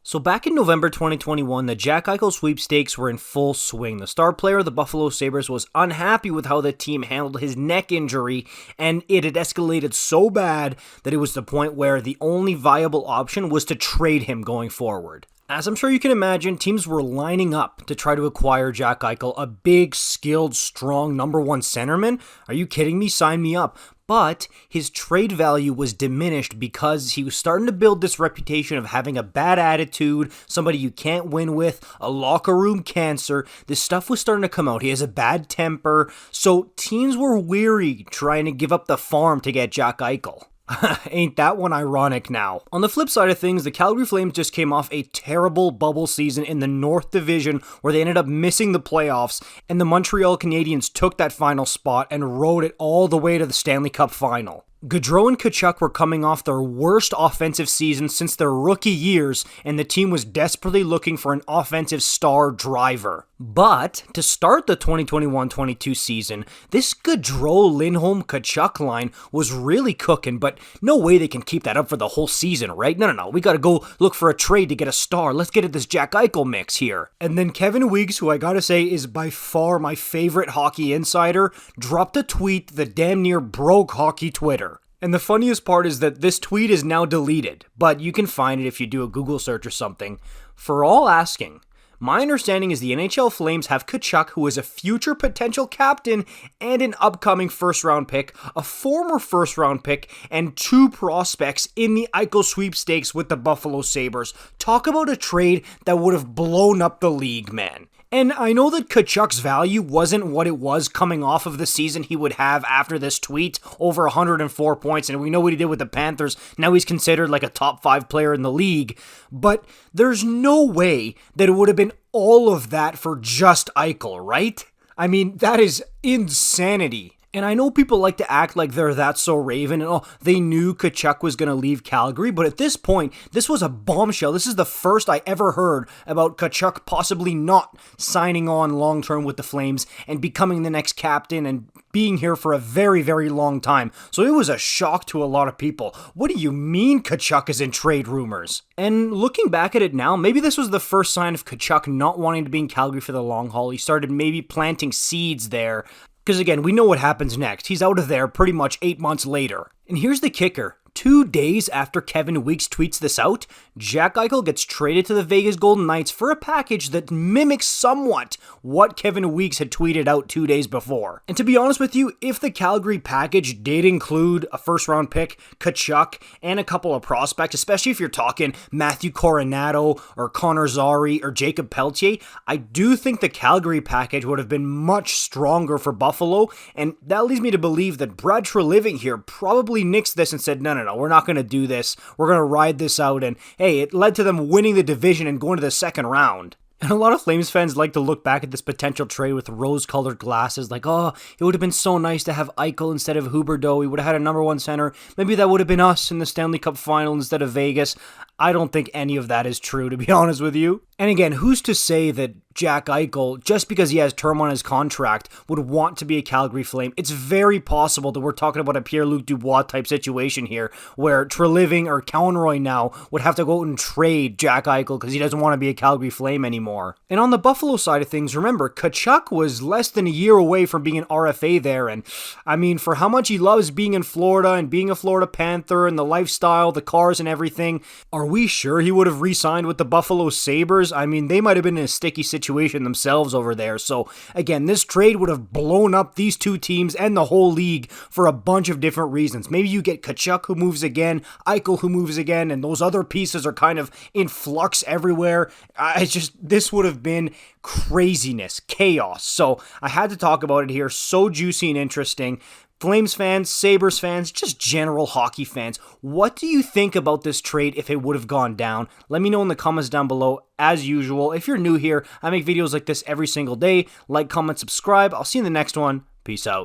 So back in November 2021, the Jack Eichel sweepstakes were in full swing. The star player of the Buffalo Sabres was unhappy with how the team handled his neck injury, and it had escalated so bad that it was the point where the only viable option was to trade him going forward. As I'm sure you can imagine, teams were lining up to try to acquire Jack Eichel, a big, skilled, strong number one centerman. Are you kidding me? Sign me up. But his trade value was diminished because he was starting to build this reputation of having a bad attitude, somebody you can't win with, a locker room cancer. This stuff was starting to come out. He has a bad temper. So teams were weary trying to give up the farm to get Jack Eichel. Ain't that one ironic now? On the flip side of things, the Calgary Flames just came off a terrible bubble season in the North Division where they ended up missing the playoffs, and the Montreal Canadiens took that final spot and rode it all the way to the Stanley Cup final. Gaudreau and Tkachuk were coming off their worst offensive season since their rookie years, and the team was desperately looking for an offensive star driver. But to start the 2021-22 season, this Gaudreau, Lindholm, Tkachuk line was really cooking, but no way they can keep that up for the whole season, right? No. We gotta go look for a trade to get a star. Let's get at this Jack Eichel mix here. And then Kevin Weeks, who I gotta say is by far my favorite hockey insider, dropped a tweet that damn near broke hockey Twitter. And the funniest part is that this tweet is now deleted, but you can find it if you do a Google search or something. For all asking, my understanding is the NHL Flames have Tkachuk, who is a future potential captain and an upcoming first-round pick, a former first-round pick, and two prospects in the Eichel sweepstakes with the Buffalo Sabres. Talk about a trade that would have blown up the league, man. And I know that Tkachuk's value wasn't what it was coming off of the season he would have after this tweet, over 104 points, and we know what he did with the Panthers. Now he's considered like a top 5 player in the league, but there's no way that it would have been all of that for just Eichel, right? I mean, that is insanity. And I know people like to act like they're that so Raven and they knew Tkachuk was going to leave Calgary, but at this point, this was a bombshell. This is the first I ever heard about Tkachuk possibly not signing on long-term with the Flames and becoming the next captain and being here for a very, very long time. So it was a shock to a lot of people. What do you mean Tkachuk is in trade rumors? And looking back at it now, maybe this was the first sign of Tkachuk not wanting to be in Calgary for the long haul. He started maybe planting seeds there. Because again, we know what happens next. He's out of there pretty much 8 months later. And here's the kicker. 2 days after Kevin Weeks tweets this out, Jack Eichel gets traded to the Vegas Golden Knights for a package that mimics somewhat what Kevin Weeks had tweeted out 2 days before. And to be honest with you, if the Calgary package did include a first-round pick, Tkachuk, and a couple of prospects, especially if you're talking Matthew Coronato or Connor Zary or Jacob Pelletier, I do think the Calgary package would have been much stronger for Buffalo, and that leads me to believe that Brad Treliving here probably nixed this and said, no, we're not going to do this. We're going to ride this out. And hey, it led to them winning the division and going to the second round. And a lot of Flames fans like to look back at this potential trade with rose-colored glasses, like, it would have been so nice to have Eichel instead of Huberdeau. We would have had a number one center. Maybe that would have been us in the Stanley Cup final instead of Vegas. I don't think any of that is true, to be honest with you. And again, who's to say that Jack Eichel, just because he has term on his contract, would want to be a Calgary Flame? It's very possible that we're talking about a Pierre-Luc Dubois type situation here, where Treliving or Conroy now would have to go out and trade Jack Eichel because he doesn't want to be a Calgary Flame anymore. And on the Buffalo side of things, remember, Tkachuk was less than a year away from being an RFA there, and I mean, for how much he loves being in Florida and being a Florida Panther and the lifestyle, the cars and everything, are we sure he would have re-signed with the Buffalo Sabres? I mean, they might have been in a sticky situation themselves over there. So again, this trade would have blown up these two teams and the whole league for a bunch of different reasons. Maybe you get Tkachuk who moves again, Eichel who moves again, and those other pieces are kind of in flux everywhere. This would have been craziness, chaos. So I had to talk about it here. So juicy and interesting. Flames fans, Sabres fans, just general hockey fans, what do you think about this trade if it would have gone down? Let me know in the comments down below. As usual, if you're new here, I make videos like this every single day. Like, comment, subscribe. I'll see you in the next one. Peace out.